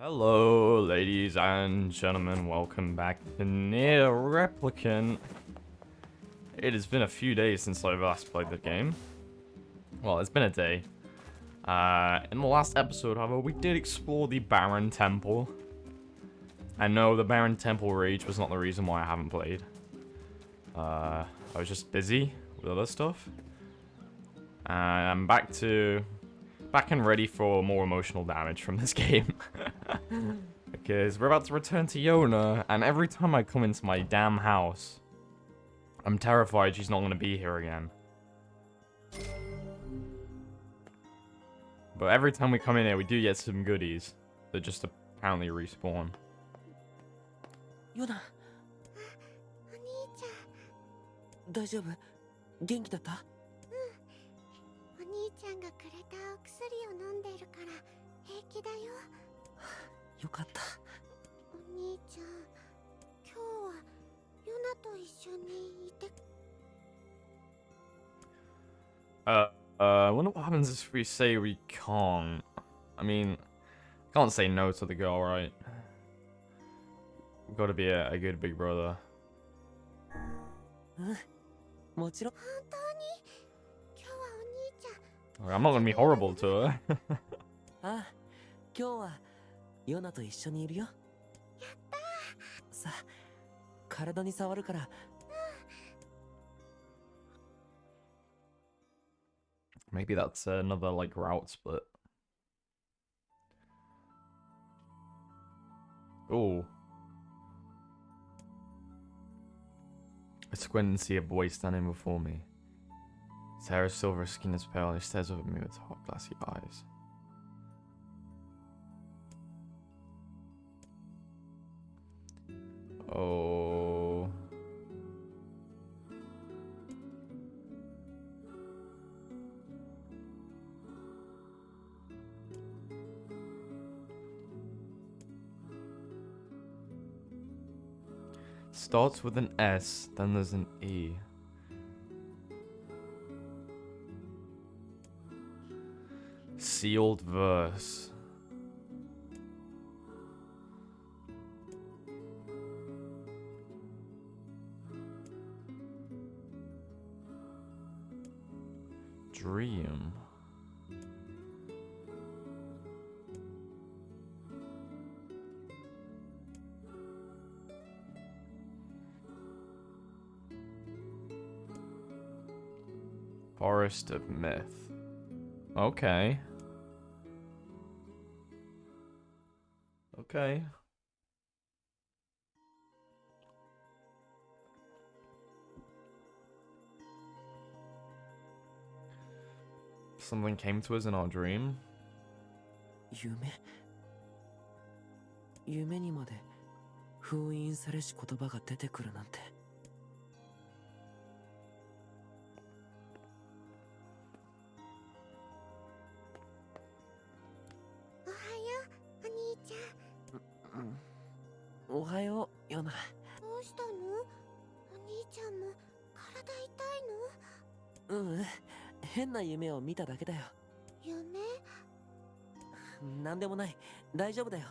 Hello, ladies and gentlemen. Welcome back to NieR Replicant. It has been a few days since I last played the game. Well, it's been a day. In the last episode, however, we did explore the Barren Temple. And no, the Barren Temple rage was not the reason why I haven't played. I was just busy with other stuff. I'm back and ready for more emotional damage from this game. Because we're about to return to Yona, and every time I come into my damn house, I'm terrified she's not going to be here again. But every time we come in here, we do get some goodies that just apparently respawn. Yona. お兄ちゃん。大丈夫元気だった？お兄ちゃんがくれたお薬を飲んでるから平気だよ。よかった。お兄ちゃん、今日はヨナと一緒にいて。I wonder what happens if we say we can't. I mean, can't say no to the girl, right? We've got to be a good big brother. もちろん。本当に今日はお兄ちゃん。 I'm not gonna be horrible to her. ああ、今日はヨナと一緒にいるよ。やったー。さあ、体に触るから。Maybe that's another like route split. Oh. I squint and see a boy standing before me. His hair is silver, his skin is pale, and he stares up at me with hot, glassy eyes. Oh. Starts with an S, then there's an E. Sealed verse. Dream. Forest of Myth. Okay. Okay. Something came to us in our dream. 夢にまで封印されし言葉が出てくるなんて。おはよう、お兄ちゃん。おはよう、ヨナ。どうしたの？お兄ちゃんも体痛いの？変な夢を見ただけだよ。夢？なんでもない。大丈夫だよ。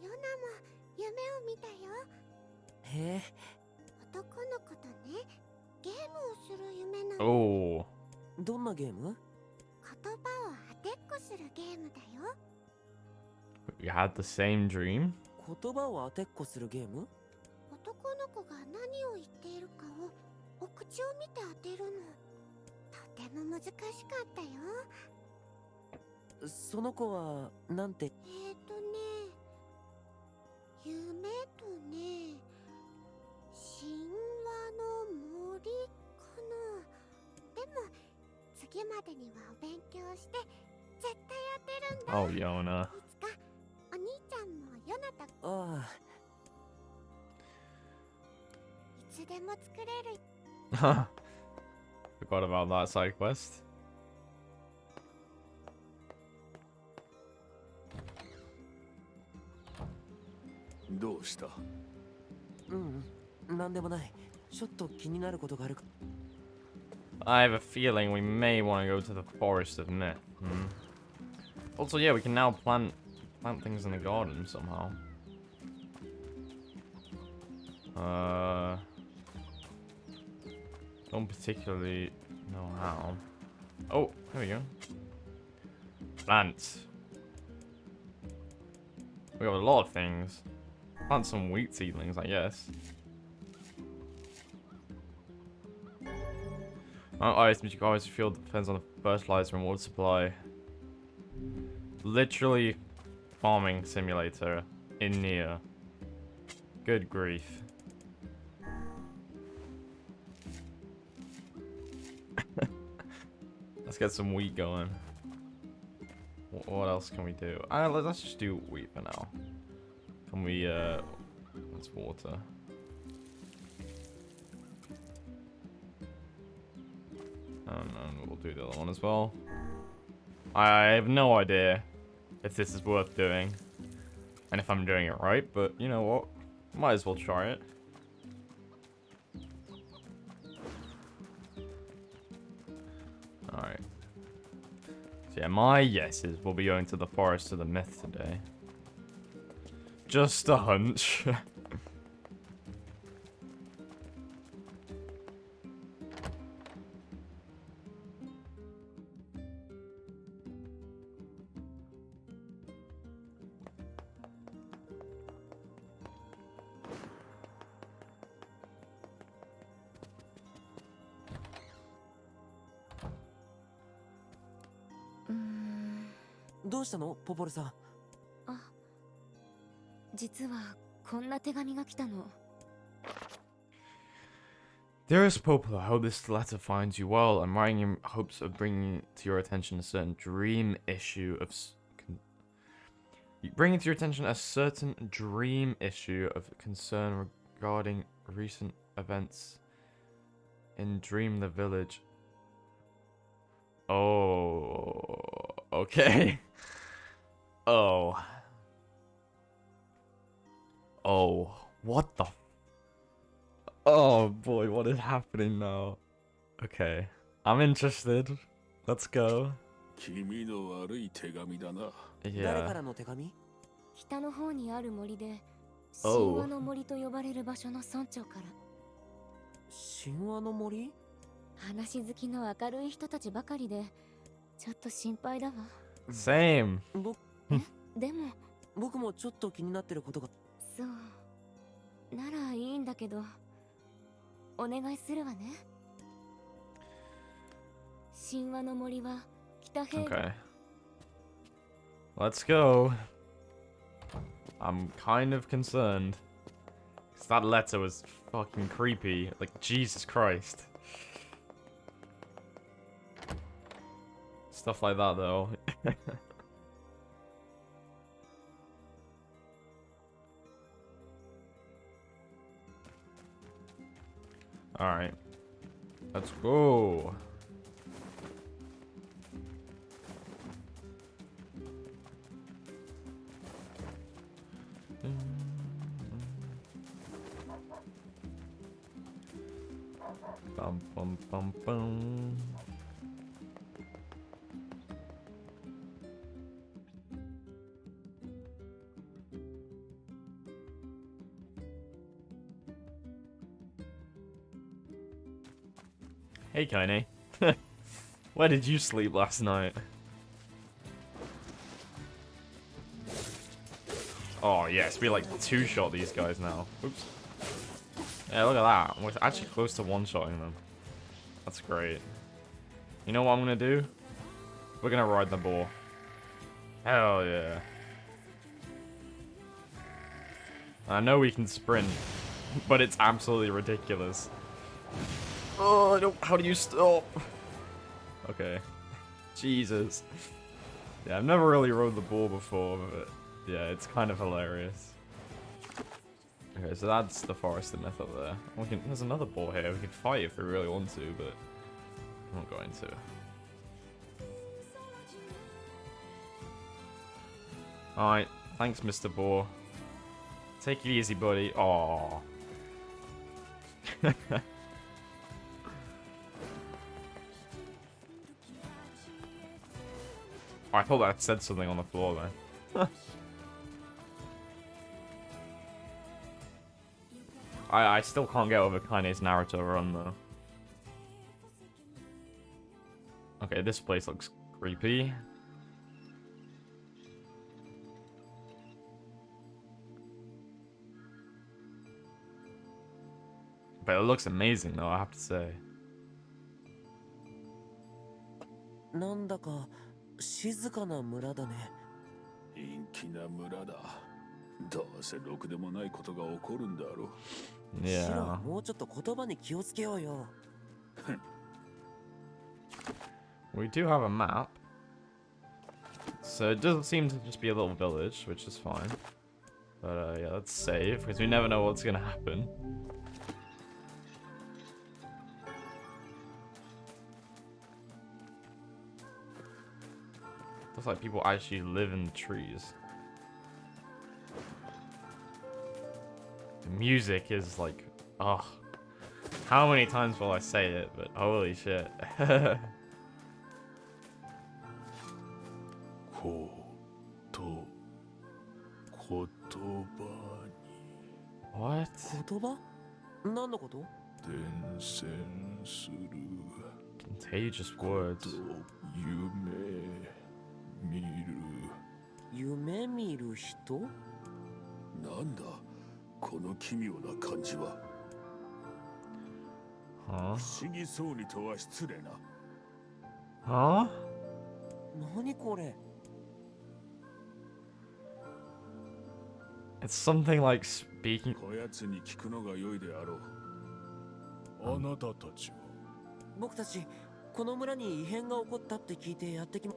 ヨナも夢を見たよ。へえ。男の子とね、ゲームをする夢なの。Oh. どんなゲーム？言葉を当てっこするゲームだよ。We had the same dream? 言葉を当てっこするゲーム？男の子が何を言っているかをお口を見て当てるの。とても難しかったよ。その子はなんて？夢とね、神話の森かな。でも次までにはお勉強して絶対当てるんだ。 Oh, Yona. いつかお兄ちゃんもヨナとああ。いつでも作れる。Forgot about that side quest. どうした？なんでもない。ちょっと気になることがあるか。I have a feeling we may want to go to the Forest of Myth. Also, yeah, we can now plant plant things in the garden somehow. Don't particularly know how. Oh, there we go. Plants. We got a lot of things. Plant some wheat seedlings, I guess. Items you can always feel depends on the fertilizer and water supply. Literally farming simulator in NieR. Good grief. Let's get some wheat going. What else can we do? Let's just do wheat for now. Can we, let's water. And we'll do the other one as well. I have no idea if this is worth doing. And if I'm doing it right, but you know what? Might as well try it. Alright. So yeah, my yeses will be going to the Forest of the Myth today. Just a hunch. Dearest Poplar, I hope this letter finds you well. I'm writing in hopes of bringing to your attention a certain dream issue of concern regarding recent events in Dream the Village. Oh, okay. Oh. Oh, what the? Oh boy, what is happening now? Okay, I'm interested. Let's go. 君の悪い手紙だな。誰か Yeah. らの手紙？北の方にある森で Oh. 神話の森と呼ばれる場所の村長から神話の森？話好きの明るい人たちばかりでちょっと心配だわ。 Same. でも僕もちょっと気になってることが。そうならいいんだけどお願いするわね。神話の森は北平原。 Okay. Let's go. I'm kind of concerned. 'Cause that letter was fucking creepy. Like, Jesus Christ. Stuff like that, though. Alright. Let's go. Bum bum bum bum. Hey, Kaine. Where did you sleep last night? Oh, yes, we like two-shot these guys now. Oops. Yeah, look at that. We're actually close to one-shotting them. That's great. You know what I'm gonna do? We're gonna ride the boar. Hell yeah. I know we can sprint, but it's absolutely ridiculous. Oh, I don't. How do you stop? Okay. Jesus. Yeah, I've never really rode the boar before, but yeah, it's kind of hilarious. Okay, so that's the Forest of Myth up there. There's another boar here. We could fight if we really want to, but I'm not going to. Alright, thanks, Mr. Boar. Take it easy, buddy. Aww. I thought that said something on the floor then. I still can't get over Kaine's Naruto run though. Okay, this place looks creepy. But it looks amazing though, I have to say. なんだか静かな村だね。陰気な村だ。どうせろくでもないことが起こるんだろう。シロ Yeah. もうちょっと言葉に気をつけようよ。We do have a map. So it doesn't seem to just be a little village, which is fine. But yeah, let's save, because we never know what's gonna happen. Looks like people actually live in the trees. The music is like, oh, how many times will I say it? But holy shit. こと言葉に What? 言葉？何のこと？伝染する Contagious words. と夢見る。夢見る人？なんだこの奇妙な感じは。 Huh? 不思議そうにとは失礼な。 Huh? 何これ？ It's something like speaking. こやつに聞くのが良いであろう。あなたたちは僕たちこの村に異変が起こったって聞いてやってきま。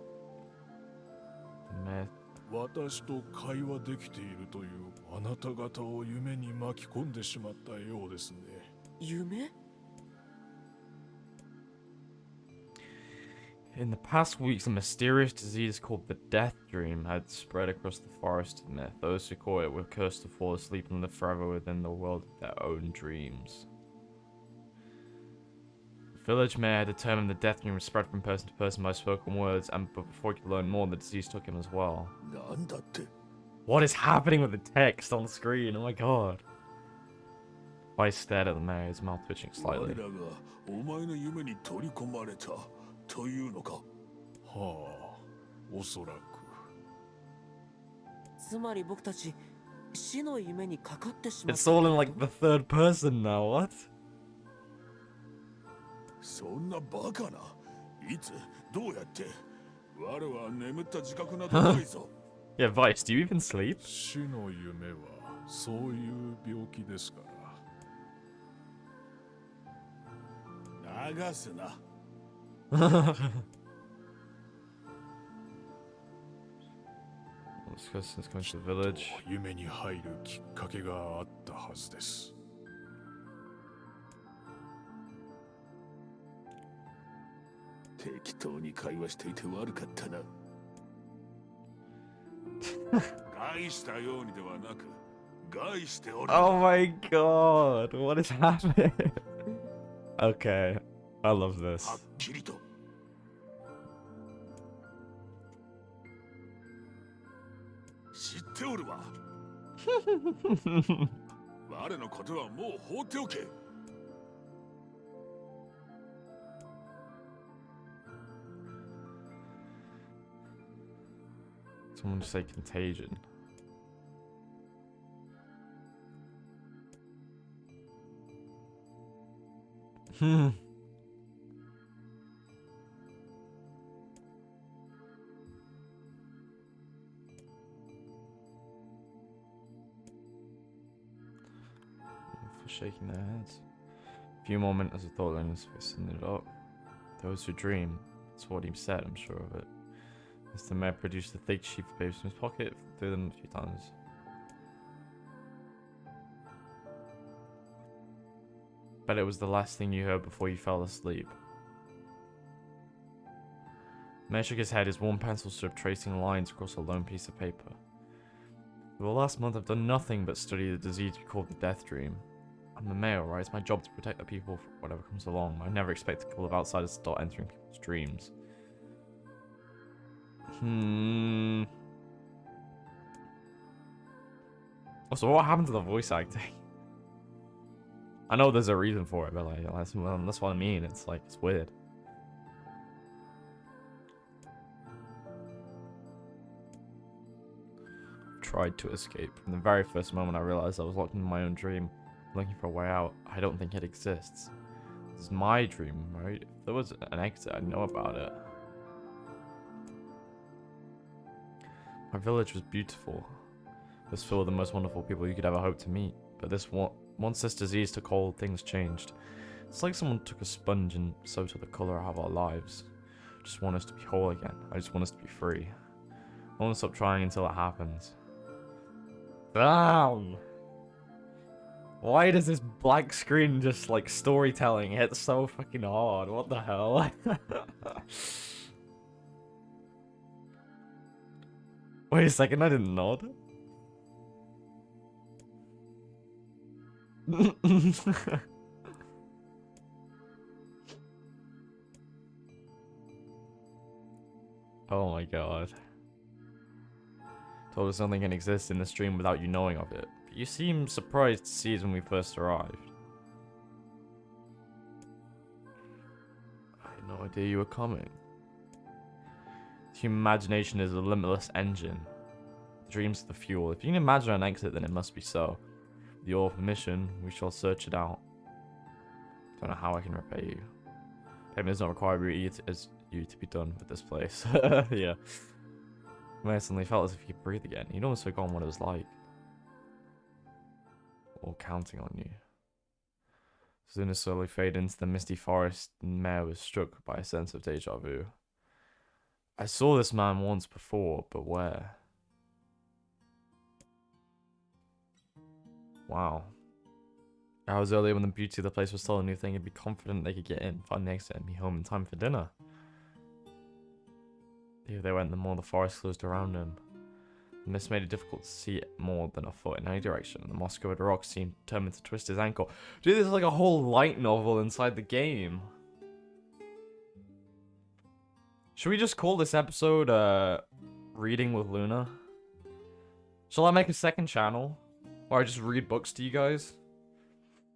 Myth. 私と会話できているというあなた方を夢に巻き込んでしまったようですね。夢？ In the past weeks, a mysterious disease called the Death Dream had spread across the forest of myth. Those who caught it were cursed to fall asleep and live forever within the world of their own dreams. The village mayor had determined the Death Dream was spread from person to person by spoken words, but before he could learn more, the disease took him as well. なんだって What is happening with the text on the screen? Oh my god. Vice stared at the mayor, his mouth twitching 我 slightly. らがお前の夢に取り込まれたというのか。はあ、おそらく。つまり僕たち死の夢にかかってしまった。 It's all in like the third person now, what? そんなバカな。いつどうやって我は眠った自覚などないぞ。 Yeah, Vice, do you even sleep? 死の夢はそういう病気ですから。流すな。 Let's go since going to the village. 夢に入るきっかけがあったはずです。適当に会話していて悪かったな。害したようにではなく、害しておる。 Oh my god, what is happening? Okay, I love は this. っきりと。知っておるわ。我のことはもう放っておけ。 Someone just say contagion. Hmm. For shaking their heads. A few more minutes of thought, then his face ended up. Those who dream. That's what he said, I'm sure of it. Mr. Mayor produced a thick sheaf of papers from his pocket, threw them a few times. Bet it was the last thing you heard before you fell asleep. Mayor shook his head, his worn pencil strip tracing lines across a lone piece of paper. For the last month I've done nothing but study the disease we call the Death Dream. I'm the mayor, right? It's my job to protect the people from whatever comes along. I never expect a couple of outsiders to start entering people's dreams. Also, what happened to the voice acting? I know there's a reason for it, but like that's what I mean. It's like it's weird. Tried to escape. From the very first moment I realized I was locked in my own dream, looking for a way out. I don't think it exists. This is my dream, right? If there was an exit, I'd know about it. My village was beautiful. It was filled with the most wonderful people you could ever hope to meet. But once this disease took hold, things changed. It's like someone took a sponge and so took the color out of our lives. I just want us to be whole again. I just want us to be free. I want to stop trying until it happens. Damn! Why does this black screen just like storytelling hit so fucking hard? What the hell? Wait a second, I didn't nod. Oh my god. Told us nothing can exist in this dream without you knowing of it. But you seem surprised to see it when we first arrived. I had no idea you were coming. Human imagination is a limitless engine. The dreams are the fuel. If you can imagine an exit, then it must be so. With your permission, we shall search it out. Don't know how I can repay you. Payment is not required as you to be done with this place. Yeah. I suddenly felt as if you could breathe again. You'd almost forgotten what it was like. All counting on you. As soon as slowly faded into the misty forest, Mare was struck by a sense of deja vu. I saw this man once before, but where? Wow. Hours earlier when the beauty of the place was still a new thing, he'd be confident they could get in, find the exit, and be home in time for dinner. The deeper they went, the more the forest closed around him. The mist made it difficult to see more than a foot in any direction, and the moss-covered rocks seemed determined to twist his ankle. Dude, this is like a whole light novel inside the game. Should we just call this episode, Reading with Luna? Shall I make a second channel? Or I just read books to you guys?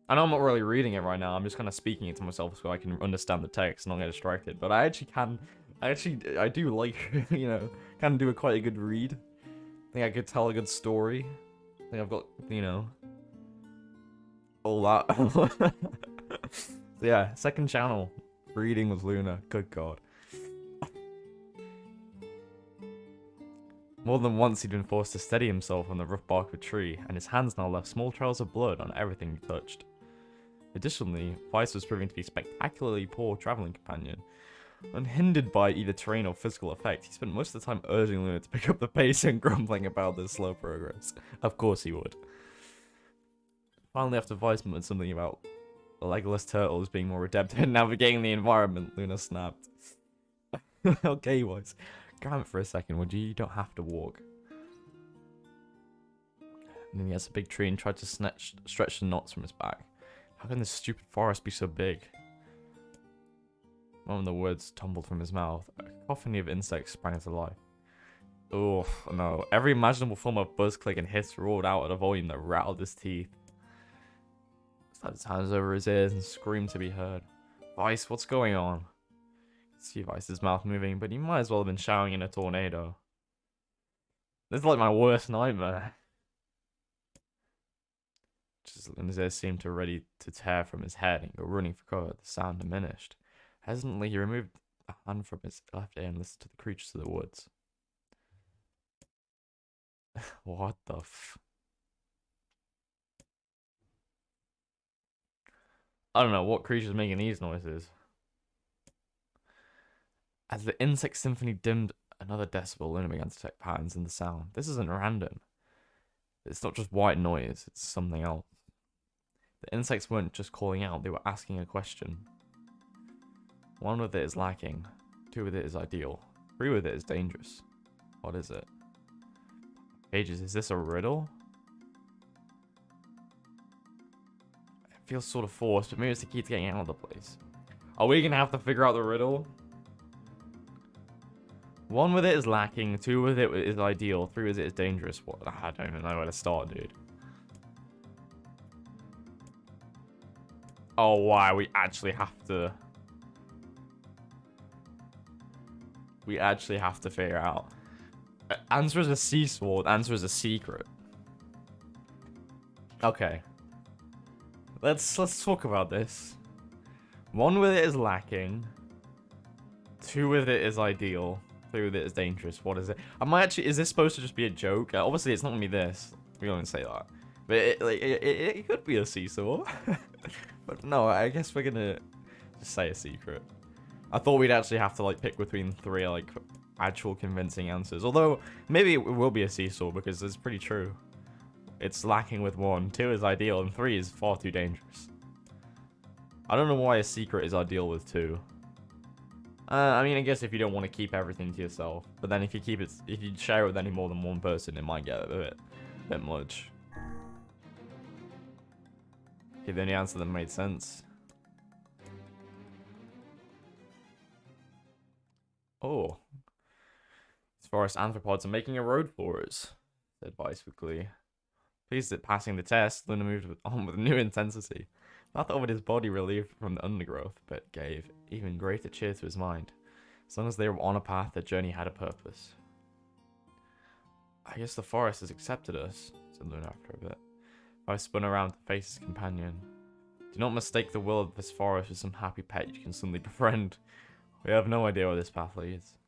I know I'm not really reading it right now, I'm just kind of speaking it to myself so I can understand the text and not get distracted. But I actually can, I do like, you know, can do quite a good read. I think I could tell a good story. I think I've got, you know, all that. So yeah, second channel, Reading with Luna, good god. More than once he'd been forced to steady himself on the rough bark of a tree, and his hands now left small trails of blood on everything he touched. Additionally, Weiss was proving to be a spectacularly poor travelling companion. Unhindered by either terrain or physical effect, he spent most of the time urging Luna to pick up the pace and grumbling about their slow progress. Of course he would. Finally, after Weiss muttered something about legless turtles being more adept at navigating the environment, Luna snapped. Okay, Weiss. Calm it for a second, would you? You don't have to walk. And then he has a big tree and tried to stretch the knots from his back. How can this stupid forest be so big? When the words tumbled from his mouth, a cacophony of insects sprang to life. Oh no! Every imaginable form of buzz, click, and hiss roared out at a volume that rattled his teeth. He slapped his hands over his ears and screamed to be heard. Weiss, what's going on? See Weiss's mouth moving, but he might as well have been shouting in a tornado. This is like my worst nightmare. Just as Luna's ears seemed ready to tear from his head and go running for cover, the sound diminished. Hesitantly, he removed a hand from his left ear and listened to the creatures of the woods. What the f... I don't know what creature's making these noises. As the insect symphony dimmed another decibel, Luna began to detect patterns in the sound. This isn't random. It's not just white noise, it's something else. The insects weren't just calling out, they were asking a question. 1 with it is lacking, 2 with it is ideal, 3 with it is dangerous. What is it? Pages, is this a riddle? It feels sort of forced, but maybe it's the key to getting out of the place. Are we gonna have to figure out the riddle? 1 with it is lacking, 2 with it is ideal, 3 with it is dangerous. What? I don't even know where to start, dude. Oh, why? We actually have to... We actually have to figure out. Answer is a sea sword. Answer is a secret. Okay. Let's talk about this. 1 with it is lacking. 2 with it is ideal. 3 with it is dangerous. What is it? I might actually... Is this supposed to just be a joke? Obviously, it's not gonna be this. We don't say that. But it could be a seesaw. But no, I guess we're gonna just say a secret. I thought we'd actually have to like pick between 3 like actual convincing answers. Although maybe it will be a seesaw because it's pretty true. It's lacking with 1, 2 is ideal, and 3 is far too dangerous. I don't know why a secret is ideal with 2. I mean, I guess if you don't want to keep everything to yourself, but then if you share it with any more than 1 person, it might get a bit much. Okay, the only answer that made sense. Oh. As far as anthropods are making a road for us, said Vice with glee. Pleased at passing the test, Luna moved on with new intensity. Not that his body relieved from the undergrowth, but gave even greater cheer to his mind. As long as they were on a path, their journey had a purpose. I guess the forest has accepted us, said Luna after a bit. I spun around to face his companion. Do not mistake the will of this forest for some happy pet you can suddenly befriend. We have no idea where this path leads.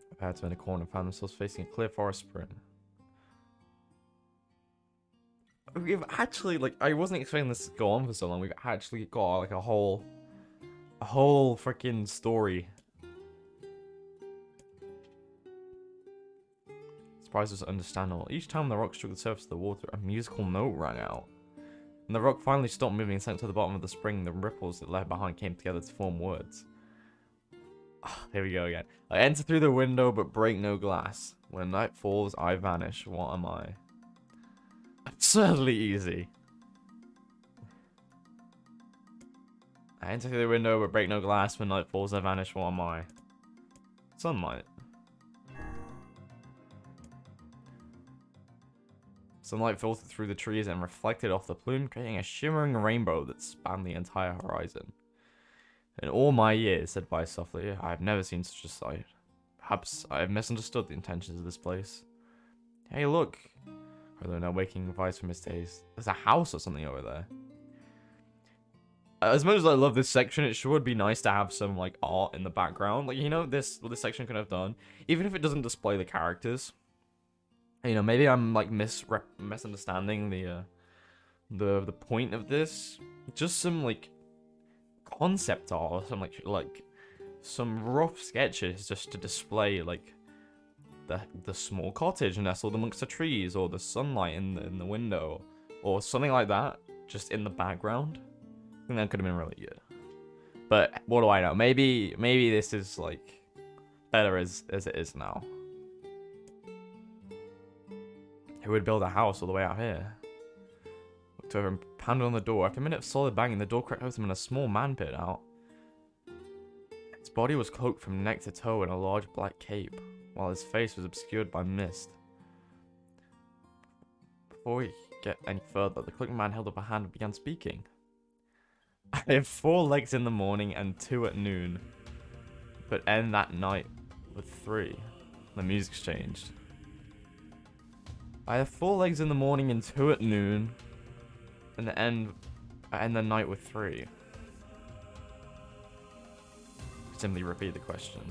The pair turned a corner and found themselves facing a clear forest spring. We've actually, like, I wasn't expecting this to go on for so long. We've actually got, like, a whole freaking story. Surprise was understandable. Each time the rock struck the surface of the water, a musical note rang out. When the rock finally stopped moving and sank to the bottom of the spring, the ripples it left behind came together to form words. Here we go again. I enter through the window but break no glass. When night falls, I vanish. What am I? Absurdly easy. I enter through the window but break no glass. When night falls, I vanish. What am I? Sunlight. Sunlight filtered through the trees and reflected off the plume, creating a shimmering rainbow that spanned the entire horizon. In all my years, said Vice softly, I have never seen such a sight. Perhaps I have misunderstood the intentions of this place. Hey, look! Although now waking Vice from his daze, there's a house or something over there. As much as I love this section, it sure would be nice to have some like art in the background. Like, you know, what this section could have done, even if it doesn't display the characters. You know, maybe I'm like misunderstanding the point of this. Just some like concept art, or some like some rough sketches just to display like the small cottage nestled amongst the trees, or the sunlight in the window, or something like that, just in the background. I think that could have been really good. But what do I know? Maybe this is like better as it is now. Who would build a house all the way out here? Looked over and pounded on the door. After a minute of solid banging, the door cracked open and a small man peered out. His body was cloaked from neck to toe in a large black cape, while his face was obscured by mist. Before we could get any further, the cloaked man held up a hand and began speaking. I have 4 legs in the morning and 2 at noon, but end that night with 3. The music's changed. I have 4 legs in the morning and 2 at noon, and end the night with 3. Simply repeat the question.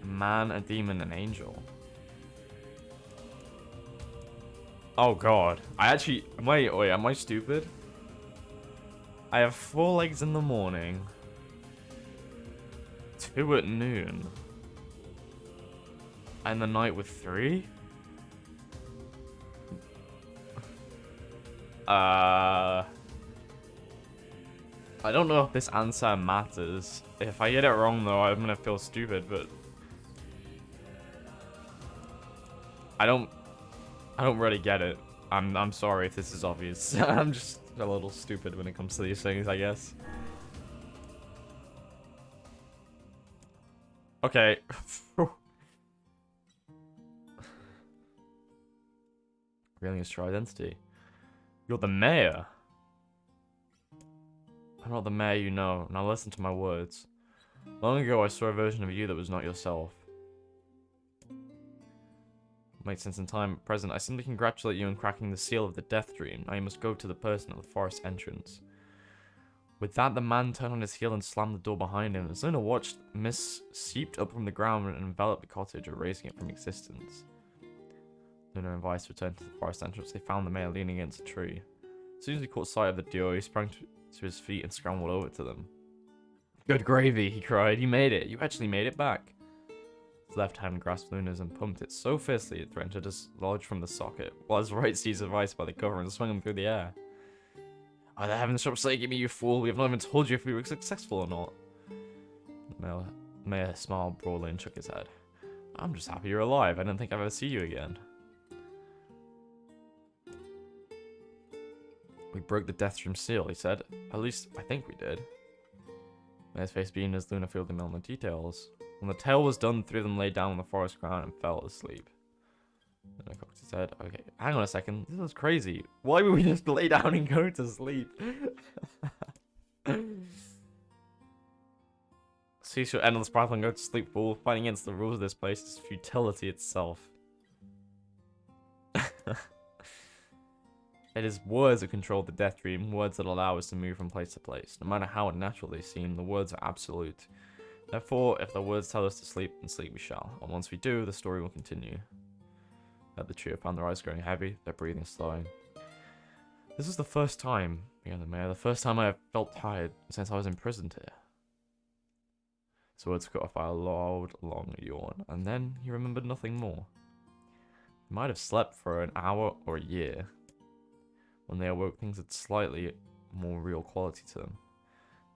A man, a demon, an angel. Oh god. Am I stupid? I have 4 legs in the morning. 2 at noon. And the night with 3? I don't know if this answer matters. If I get it wrong though, I'm gonna feel stupid, but I don't really get it. I'm sorry if this is obvious. I'm just a little stupid when it comes to these things, I guess. Okay. revealing his true identity. You're the mayor. I'm not the mayor you know. Now listen to my words. Long ago, I saw a version of you that was not yourself. Makes sense in time. At present, I simply congratulate you on cracking the seal of the death dream. Now you must go to the person at the forest entrance. With that, the man turned on his heel and slammed the door behind him. As Luna watched, mist seeped up from the ground and enveloped the cottage, erasing it from existence. Luna and Vice returned to the forest entrance. They found the mayor leaning against a tree. As soon as he caught sight of the duo, he sprang to his feet and scrambled over to them. Good gravy, he cried. You made it. You actually made it back. His left hand grasped Luna's and pumped it so fiercely it threatened to dislodge from the socket, while his right seized the vice by the cover and swung him through the air. By the heavens, shop say, give me, you fool. We have not even told you if we were successful or not. The mayor smiled broadly and shook his head. I'm just happy you're alive. I don't think I'll ever see you again. We broke the death dream seal, he said. At least, I think we did. Mayor's face beamed as Luna filled him in on the details. When the tale was done, the three of them lay down on the forest ground and fell asleep. Luna cocked his head. Okay, hang on a second. This is crazy. Why would we just lay down and go to sleep? Cease your endless battle and go to sleep, fool. Fighting against the rules of this place is futility itself. It is words that control the death dream, words that allow us to move from place to place. No matter how unnatural they seem, the words are absolute. Therefore, if the words tell us to sleep, then sleep we shall. And once we do, the story will continue. At the trio found their eyes growing heavy, their breathing slowing. This is the first time, began the mayor, the first time I have felt tired since I was imprisoned here. His words cut off by a loud, long yawn, and then he remembered nothing more. He might have slept for an hour or a year. When they awoke, things had slightly more real quality to them.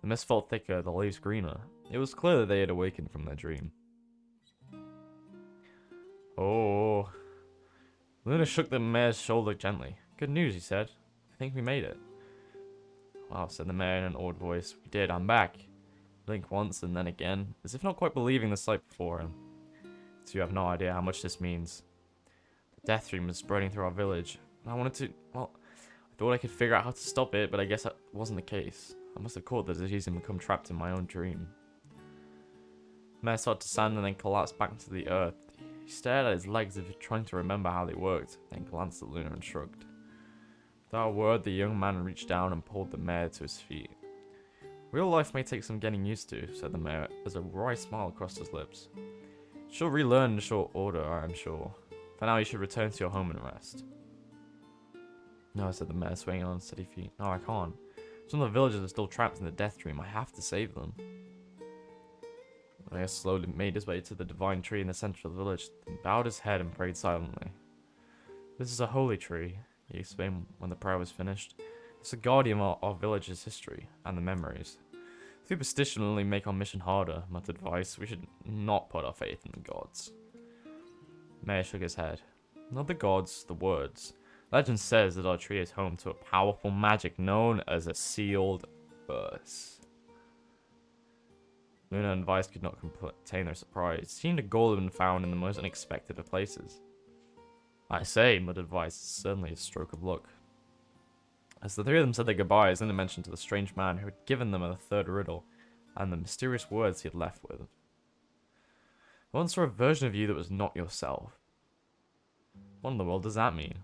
The mist felt thicker, the leaves greener. It was clear that they had awakened from their dream. Oh. Luna shook the mayor's shoulder gently. Good news, he said. I think we made it. Wow, said the mayor in an awed voice. We did, I'm back. Blink once and then again, as if not quite believing the sight before him. So you have no idea how much this means. The death dream is spreading through our village. And I wanted to, well, I thought I could figure out how to stop it, but I guess that wasn't the case. I must have caught the disease and become trapped in my own dream. The mayor started to stand and then collapsed back into the earth. He stared at his legs as if trying to remember how they worked, then glanced at Luna and shrugged. Without a word, the young man reached down and pulled the mayor to his feet. Real life may take some getting used to, said the mayor, as a wry smile crossed his lips. She'll relearn in short order, I am sure. For now, you should return to your home and rest. No, said the mayor, swaying on steady feet. No, I can't. Some of the villagers are still trapped in the death dream. I have to save them. The mayor slowly made his way to the divine tree in the center of the village, then bowed his head and prayed silently. This is a holy tree, he explained when the prayer was finished. It's a guardian of our village's history and the memories. Superstition will only make our mission harder, muttered Vice. We should not put our faith in the gods. Mayor shook his head. Not the gods, the words. Legend says that our tree is home to a powerful magic known as a sealed verse. Luna and Vice could not contain their surprise. It seemed a goal had been found in the most unexpected of places. I say, muttered Vice, certainly a stroke of luck. As the three of them said their goodbyes, Luna mentioned to the strange man who had given them a third riddle, and the mysterious words he had left with. I once saw a version of you that was not yourself. What in the world does that mean?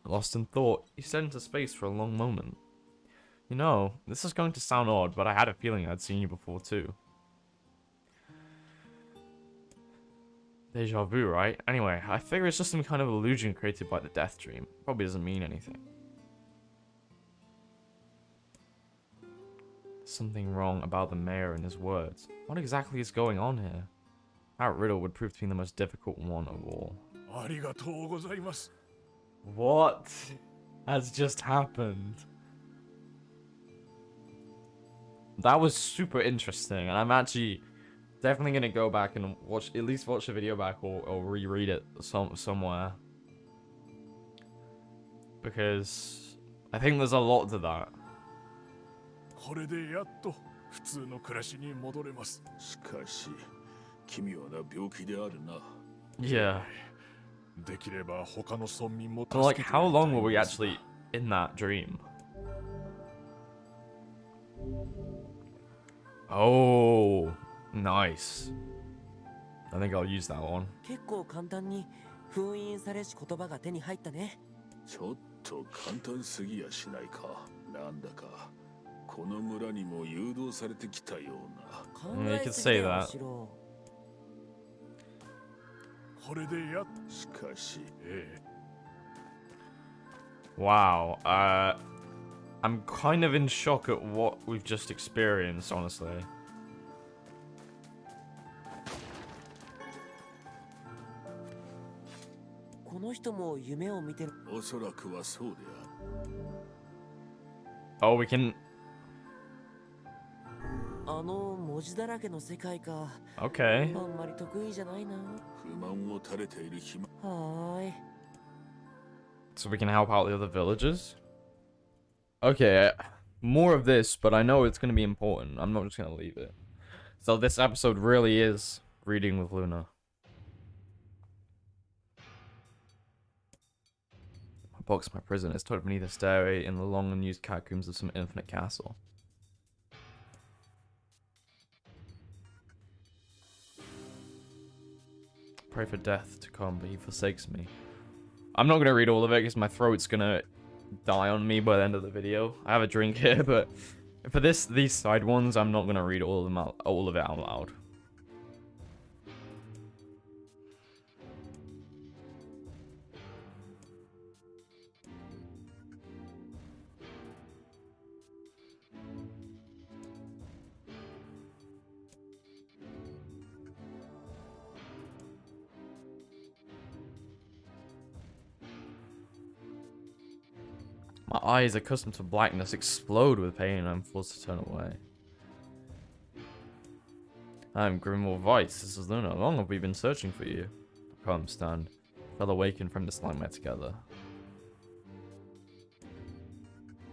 Lost in thought, he stared into space for a long moment. You know, this is going to sound odd, but I had a feeling I'd seen you before too. Deja vu, right? Anyway, I figure it's just some kind of illusion created by the death dream. Probably doesn't mean anything. Something wrong about the mayor and his words. What exactly is going on here? That riddle would prove to be the most difficult one of all. What has just happened? That was super interesting, and I'm actually definitely gonna go back and watch, at least watch the video back or reread it somewhere. Because I think there's a lot to that. これでやっと普通の暮らしに戻れます。しかし、奇妙な病気であるな。Yeah. できれば他の村民も So, like, 助けて how やりたい long were の we ですが actually in that dream? Oh, nice. I think I'll use that one. 結構簡単に封印されし言葉が手に入ったね。ちょっと簡単すぎやしないか。なんだかこの村にも誘導されてきたような。考 You え could す say ぎだよ that. シロ。これでやっしかし、Wow. I'm kind of in shock at what we've just experienced, honestly. この人も夢を見てる。おそらくはそうである。 Oh, we can... あの文字だらけの世界か。 Okay. あんまり得意じゃないな。不満を垂れている暇。はーい。 So we can help out the other villagers? Okay, more of this, but I know it's going to be important. I'm not just going to leave it. So this episode really is reading with Luna. My box, my prison, is tucked beneath a stairway in the long unused catacombs of some infinite castle. Pray for death to come, but he forsakes me. I'm not gonna read all of it because my throat's gonna die on me by the end of the video. I have a drink here, but for these side ones, I'm not gonna read all of it out loud. My eyes, accustomed to blackness, explode with pain and I'm forced to turn away. I'm Grimwald Weiss. This is Luna. How long have we been searching for you? I can't understand. Fell awakened from this nightmare together.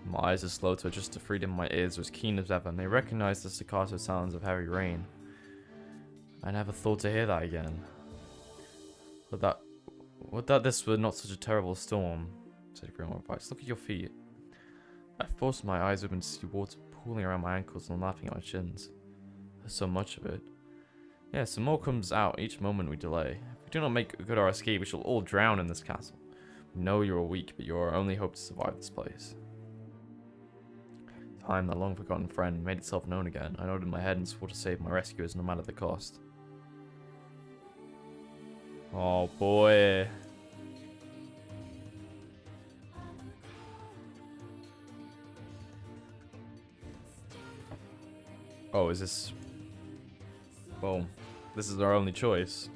My eyes are slow to adjust to freedom. My ears are as keen as ever, and they recognize the staccato sounds of heavy rain. I never thought to hear that again. Would that this were not such a terrible storm, said Grimwald Weiss. Look at your feet. I forced my eyes open to see water pooling around my ankles and laughing at my shins. There's so much of it. Yes, some more comes out each moment we delay. If we do not make good our escape, we shall all drown in this castle. We know you are weak, but you are our only hope to survive this place. Time, that long-forgotten friend, made itself known again. I nodded my head and swore to save my rescuers no matter the cost. Oh boy. Oh, is this... Well, this is our only choice.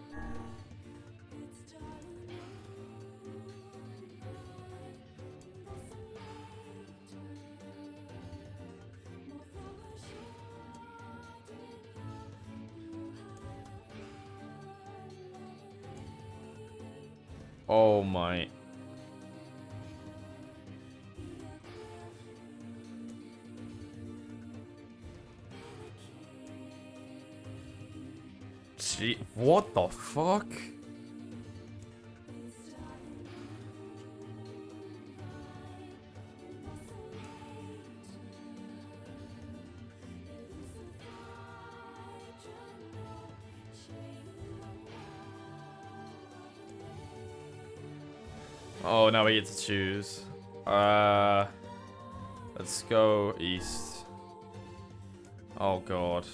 Oh my... Gee, what the fuck? Oh, now we get to choose. Let's go east. Oh god.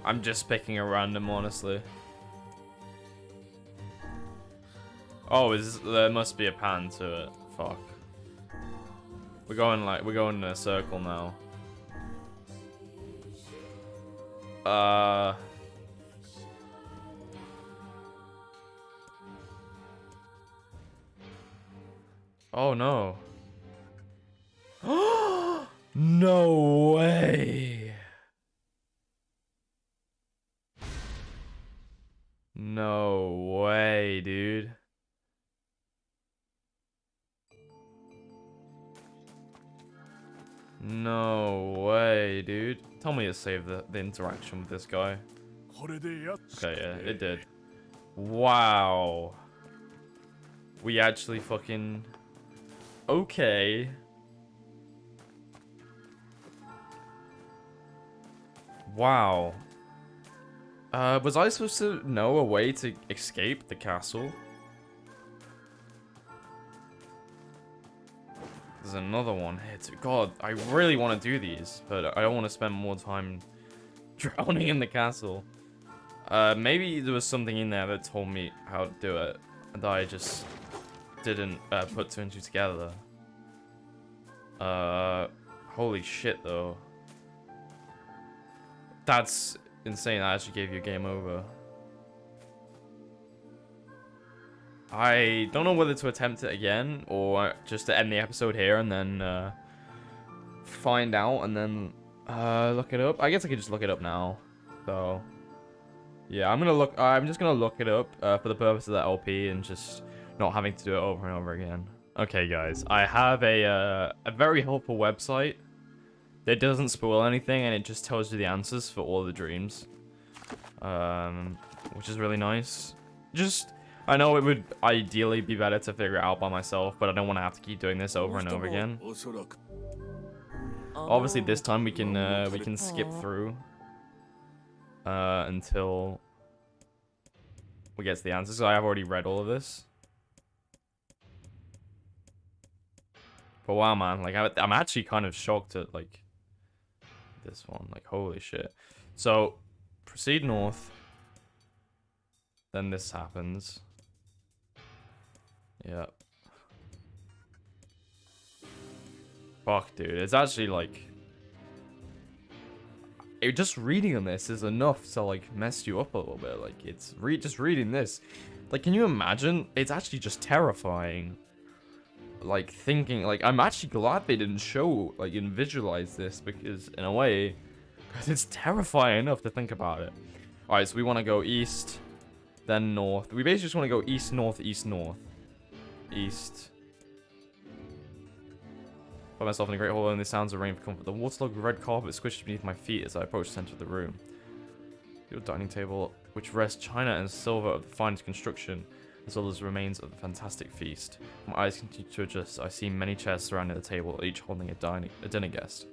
I'm just picking a random, honestly. Oh, there must be a pan to it. Fuck. We're going in a circle now. Oh no. No way. No way, dude. No way, Okay, dude. Tell me to save the interaction with this guy. これでやっ Okay, yeah, it did. Wow. We actually fucking... Okay. Wow. Was I supposed to know a way to escape the castle? There's another one here too. God, I really want to do these, but I don't want to spend more time drowning in the castle. Maybe there was something in there that told me how to do it, that I just didn't put two and two together. Holy shit, though. That's insane. I actually gave you a game over. I don't know whether to attempt it again or just to end the episode here and then find out and then look it up. I guess I could just look it up now. So yeah, I'm just gonna look it up for the purpose of that LP and just not having to do it over and over again. Okay, guys, I have a very helpful website that doesn't spoil anything and it just tells you the answers for all the dreams, which is really nice. I know it would ideally be better to figure it out by myself, but I don't want to have to keep doing this over and over again. Obviously, this time we can skip through until we get to the answers. So I have already read all of this. But wow, man, like I'm actually kind of shocked at like this one. Like, holy shit. So proceed north. Then this happens. Yep. Fuck, dude. It's actually like... just reading on this is enough to like mess you up a little bit. Like, it's just reading this. Like, can you imagine? It's actually just terrifying. Like, thinking... Like, I'm actually glad they didn't show, like, and visualize this. Because, in a way... Because it's terrifying enough to think about it. Alright, so we want to go east... Then north. We basically just want to go east, north, east, north. East. Find myself in a great hall and the sounds of rain for comfort. The waterlogged red carpet squished beneath my feet as I approached the center of the room. The dining table, which rests china and silver of the finest construction, as well as the remains of the fantastic feast. My eyes continue to adjust. I see many chairs surrounding the table, each holding a dinner guest.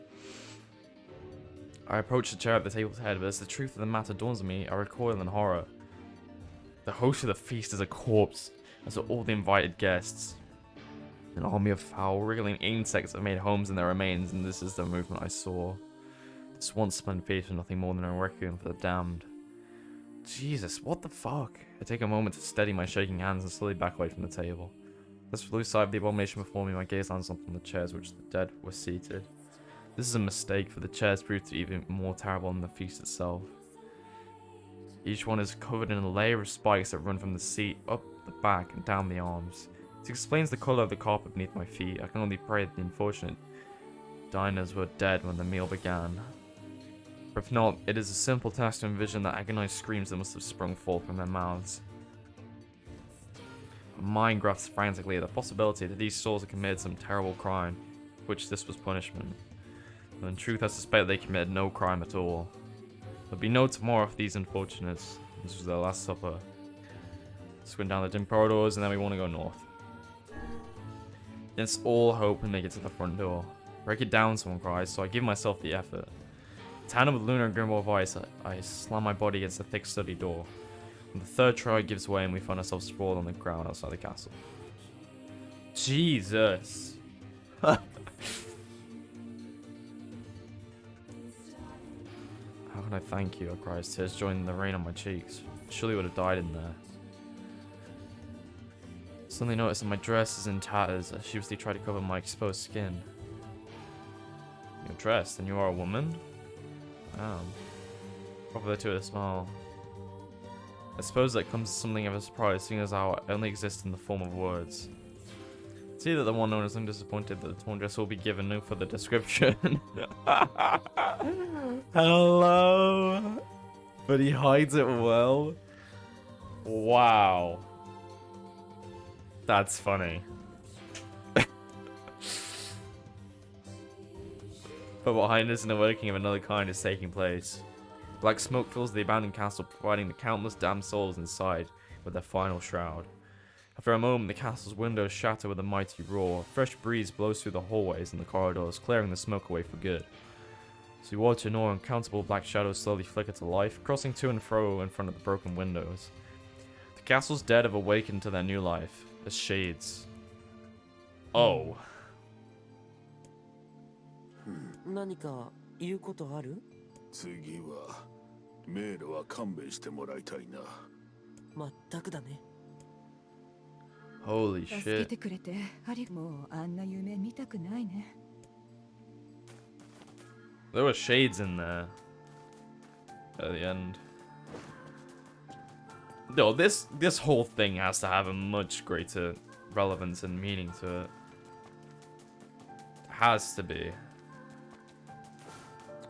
I approach the chair at the table's head, but as the truth of the matter dawns on me, I recoil in horror. The host of the feast is a corpse, as are all the invited guests. An army of foul, wriggling insects have made homes in their remains, and this is the movement I saw. This once splendid feast was nothing more than a requiem for the damned. Jesus, what the fuck? I take a moment to steady my shaking hands and slowly back away from the table. Let's lose sight of the abomination before me. My gaze lands on the chairs which the dead were seated. This is a mistake, for the chairs proved to be even more terrible than the feast itself. Each one is covered in a layer of spikes that run from the seat, up the back, and down the arms. This explains the colour of the carpet beneath my feet. I can only pray that the unfortunate diners were dead when the meal began. Or if not, it is a simple task to envision the agonized screams that must have sprung forth from their mouths. My mind grasps frantically at the possibility that these souls had committed some terrible crime, for which this was punishment. But in truth, I suspect they committed no crime at all. There'll be no tomorrow for these unfortunates. This was their last supper. Squint down the dim corridors, and then we want to go north. Against all hope, we make it to the front door. Break it down, someone cries, so I give myself the effort. Tandem with Luna and Grimble Vice, I slam my body against the thick, sturdy door. When the third try gives way, and we find ourselves sprawled on the ground outside the castle. Jesus. How can I thank you? I cry as tears join the rain on my cheeks. I surely would have died in there. Suddenly noticed that my dress is in tatters. I sheepishly try to cover my exposed skin. You're dressed, and you are a woman? Probably to a smile. I suppose that comes as something of a surprise, seeing as how I only exist in the form of words. See that the one known as undisappointed that the torn dress will be given no further description. Hello? But he hides it well. Wow. That's funny. But behind us, an awakening of another kind is taking place. Black smoke fills the abandoned castle, providing the countless damned souls inside with their final shroud. After a moment, the castle's windows shatter with a mighty roar. A fresh breeze blows through the hallways and the corridors, clearing the smoke away for good. As we watch in awe, uncountable black shadows slowly flicker to life, crossing to and fro in front of the broken windows. The castle's dead have awakened to their new life, as shades. Oh. 何か言うことある？次は迷路は勘弁してもらいたいな。まったくだね。 Holy 助け shit. てくれてもうあんな夢見たくないね。 There were shades in there. At the end. No, this whole thing has to have a much greater relevance and meaning to it. Has to be.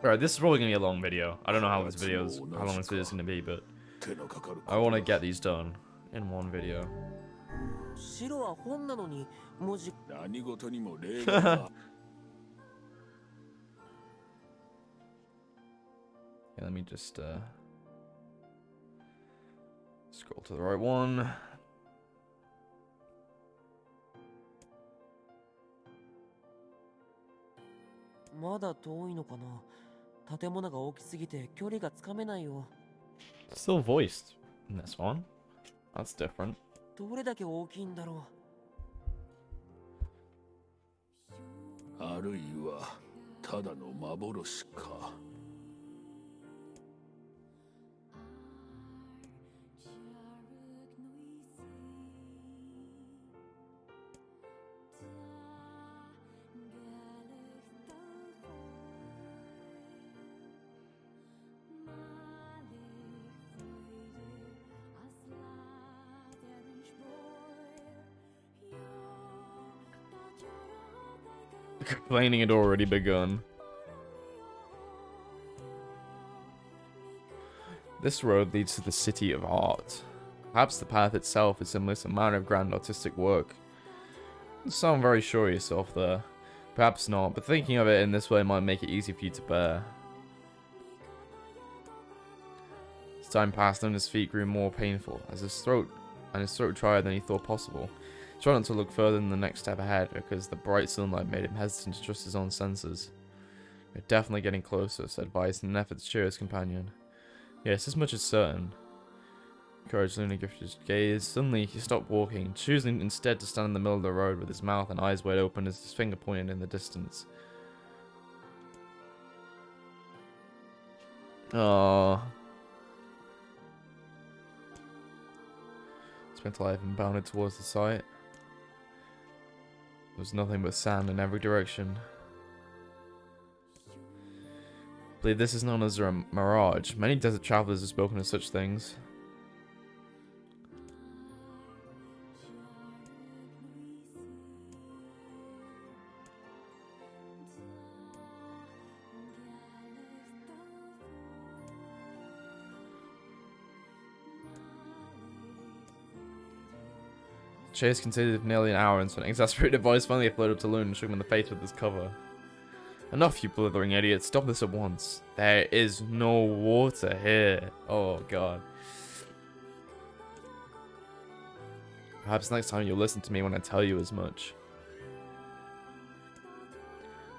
Alright, this is probably gonna be a long video. I don't know how long this video is gonna be, but I want to get these done in one video. 白は本なのに文字。何事にも例が。Yeah, let me just scroll to the right one. まだ遠いのかな。建物が大きすぎて距離がつかめないよ。 Still voiced in this one. That's different. どれだけ大きいんだろあるいはただの幻か。Complaining had already begun. This road leads to the City of Art. Perhaps the path itself is similar to a manner of grand artistic work. You sound very sure of yourself there. Perhaps not, but thinking of it in this way might make it easy for you to bear. As time passed on, his feet grew more painful, as his throat drier than he thought possible. He tried not to look further than the next step ahead, because the bright sunlight made him hesitant to trust his own senses. "We're definitely getting closer," said Vice in an effort to cheer his companion. "Yes, this much is certain." Courage Luna gifted his gaze. Suddenly, he stopped walking, choosing instead to stand in the middle of the road with his mouth and eyes wide open as his finger pointed in the distance. Aww. Spent life and bounded towards the site. There was nothing but sand in every direction. I believe this is known as a mirage. Many desert travelers have spoken of such things. Chase continued for nearly an hour until an exasperated voice finally floated up to Loon and shook him in the face with his cover. "Enough, you blithering idiot. Stop this at once. There is no water here." Oh, God. Perhaps next time you'll listen to me when I tell you as much.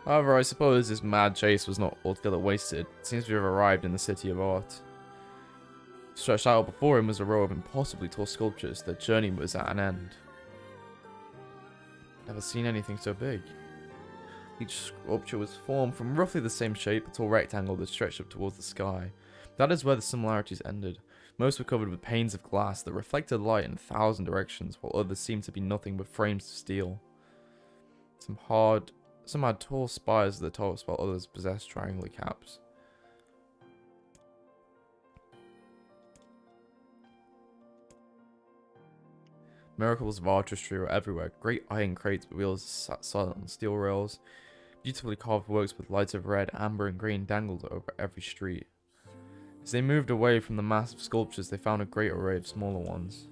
However, I suppose this mad chase was not altogether wasted. It seems to have arrived in the City of Art. Stretched out before him was a row of impossibly tall sculptures. Their journey was at an end. Never seen anything so big. Each sculpture was formed from roughly the same shape, a tall rectangle that stretched up towards the sky. That is where the similarities ended. Most were covered with panes of glass that reflected light in 1,000 directions, while others seemed to be nothing but frames of steel. Some had tall spires at the tops, while others possessed triangular caps. Miracles of artistry were everywhere. Great iron crates with wheels sat on steel rails. Beautifully carved works with lights of red, amber, and green dangled over every street. As they moved away from the massive sculptures, they found a great array of smaller ones.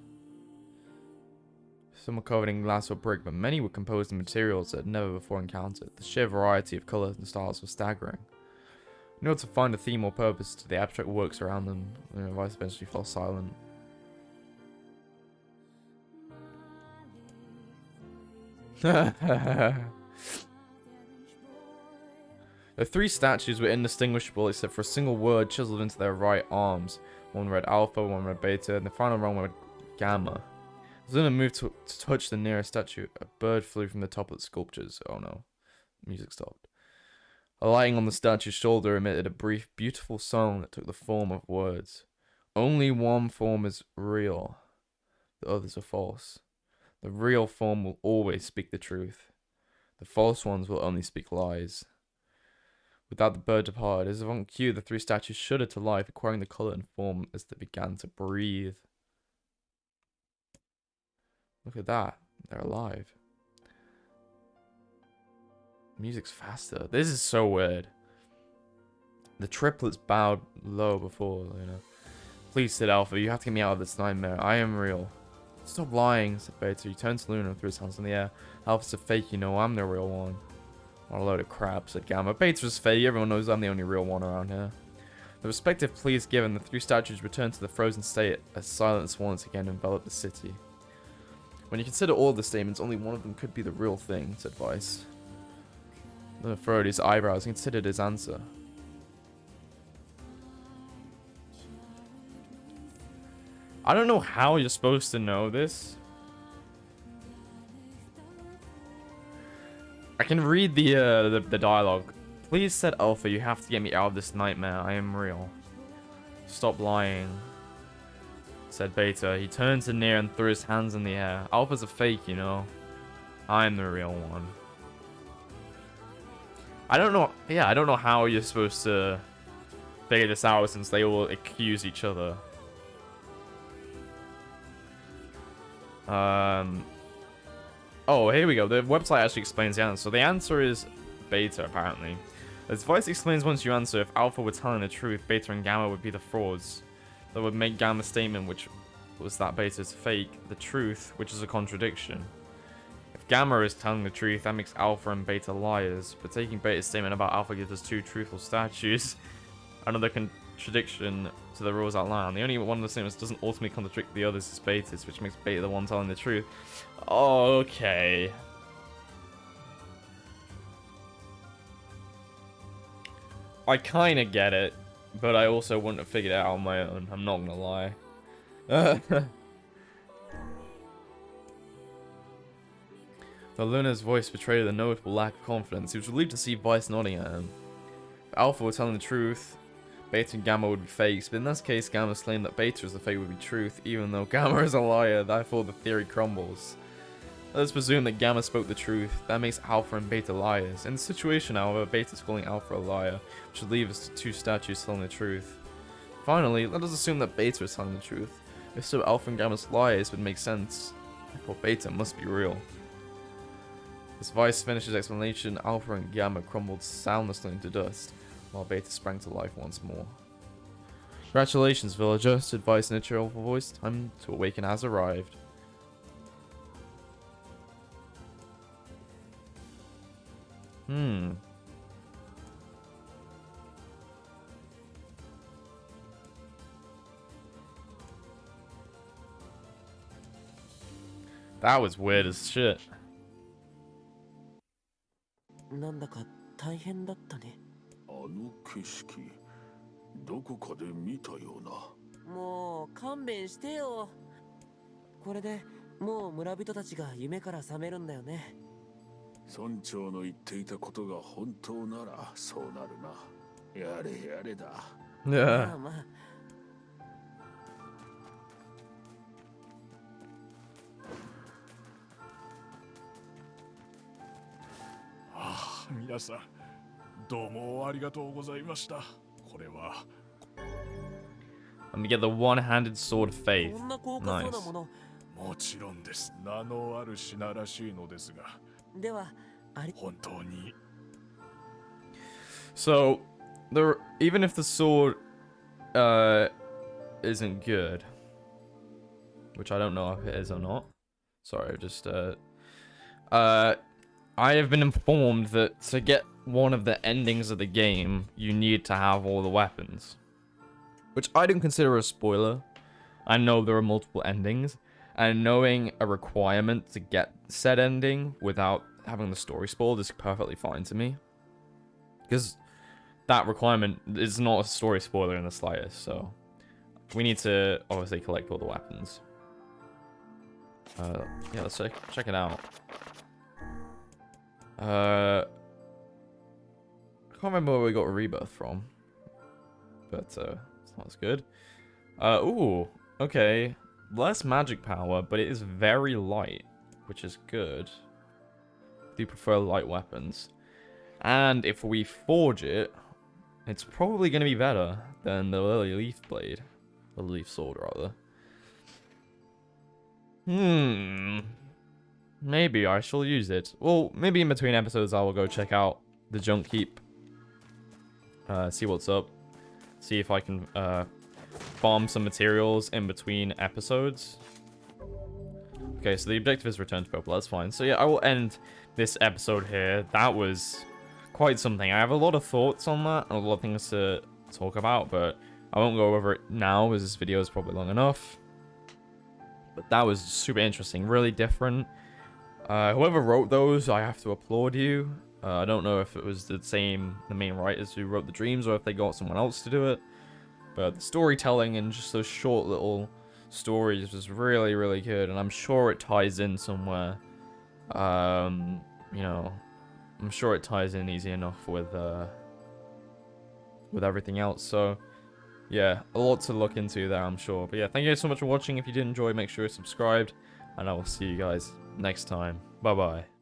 Some were covered in glass or brick, but many were composed of materials that I'd never before encountered. The sheer variety of colours and styles was staggering. In order to find a theme or purpose to the abstract works around them, Vice eventually fell silent. The three statues were indistinguishable except for a single word chiseled into their right arms. One read Alpha, one read Beta, and the final one read Gamma. As Luna moved to touch the nearest statue, a bird flew from the top of the sculptures. Oh no. Music stopped. Alighting on the statue's shoulder emitted a brief, beautiful song that took the form of words. Only one form is real. The others are false. The real form will always speak the truth. The false ones will only speak lies. Without the bird departed, as if on cue, the three statues shuddered to life, acquiring the colour and form as they began to breathe. Look at that. They're alive. Music's faster. This is so weird. The triplets bowed low before, Luna. Please, said Alpha, you have to get me out of this nightmare. I am real. Stop lying, said Beta. He turned to Luna and threw his hands in the air. Alpha's a fake, you know. I'm the real one. What a load of crap, said Gamma. Beta's fake. Everyone knows I'm the only real one around here. The respective pleas given, the three statues returned to the frozen state as silence once again enveloped the city. When you consider all of the statements, only one of them could be the real thing, said Vice. Luna furrowed his eyebrows and considered his answer. I don't know how you're supposed to know this. I can read the dialogue. Please, said Alpha, you have to get me out of this nightmare. I am real. Stop lying, said Beta. He turned to NieR and threw his hands in the air. Alpha's a fake, you know. I'm the real one. I don't know. Yeah, I don't know how you're supposed to figure this out since they all accuse each other. Oh, here we go. The website actually explains the answer. So the answer is Beta, apparently. As Vice explains, once you answer, if Alpha were telling the truth, Beta and Gamma would be the frauds. That would make Gamma's statement, which was that Beta's fake, the truth, which is a contradiction. If Gamma is telling the truth, that makes Alpha and Beta liars. But taking Beta's statement about Alpha gives us two truthful statues. Another contradiction to the rules outlined. The only one of the statements doesn't ultimately contradict the others is Beta's, which makes Beta the one telling the truth. Okay. I kinda get it, but I also wouldn't have figured it out on my own. I'm not gonna lie. The Luna's voice betrayed a notable lack of confidence. He was relieved to see Vice nodding at him. If Alpha were telling the truth, Beta and Gamma would be fakes, but in this case, Gamma's claim that Beta is the fake would be truth, even though Gamma is a liar, therefore the theory crumbles. Let's presume that Gamma spoke the truth. That makes Alpha and Beta liars. In the situation, however, Beta is calling Alpha a liar, which would leave us to two statues telling the truth. Finally, let us assume that Beta is telling the truth. If so, Alpha and Gamma's liars would make sense. Therefore, Beta must be real. As Vice finished his explanation, Alpha and Gamma crumbled soundlessly into dust, while Beta sprang to life once more. Congratulations, villager, said Vice in a cheerful voice. Time to awaken has arrived. That was weird as shit. なんだか大変だったね。あの景色、どこかで見たような。もう勘弁してよ。これでもう村人たちが夢から覚めるんだよね。村長の言っていたことが本当ならそうなるな。やれやれだ。まあまあ。皆さん、どうもありがとうございました。これは。Let me get the one-handed sword of faith. こんな高価そうな Nice. もの。もちろんです。名のある品らしいのですが。では、本当に。So, even if the sword isn't good, which I don't know if it is or not. Sorry, just I have been informed that to get one of the endings of the game, you need to have all the weapons. Which I don't consider a spoiler. I know there are multiple endings, and knowing a requirement to get said ending without having the story spoiled is perfectly fine to me. Because that requirement is not a story spoiler in the slightest, so we need to obviously collect all the weapons. Yeah, let's check it out. I can't remember where we got a rebirth from, but it's not as good. Ooh, okay, less magic power, but it is very light, which is good. I do prefer light weapons, and if we forge it, it's probably going to be better than the Lily Leaf Blade, the Leaf Sword rather. Maybe I shall use it. Well, maybe in between episodes I will go check out the junk heap. See what's up. See if I can farm some materials in between episodes. Okay, so the objective is return to purple. That's fine. So yeah, I will end this episode here. That was quite something. I have a lot of thoughts on that and a lot of things to talk about, but I won't go over it now as this video is probably long enough. But that was super interesting, really different. Whoever wrote those, I have to applaud you. I don't know if it was the main writers who wrote the dreams, or if they got someone else to do it. But the storytelling and just those short little stories was really, really good, and I'm sure it ties in somewhere. You know, I'm sure it ties in easy enough with everything else. So yeah, a lot to look into there, I'm sure. But yeah, thank you guys so much for watching. If you did enjoy, make sure you're subscribed, and I will see you guys next time. Bye bye.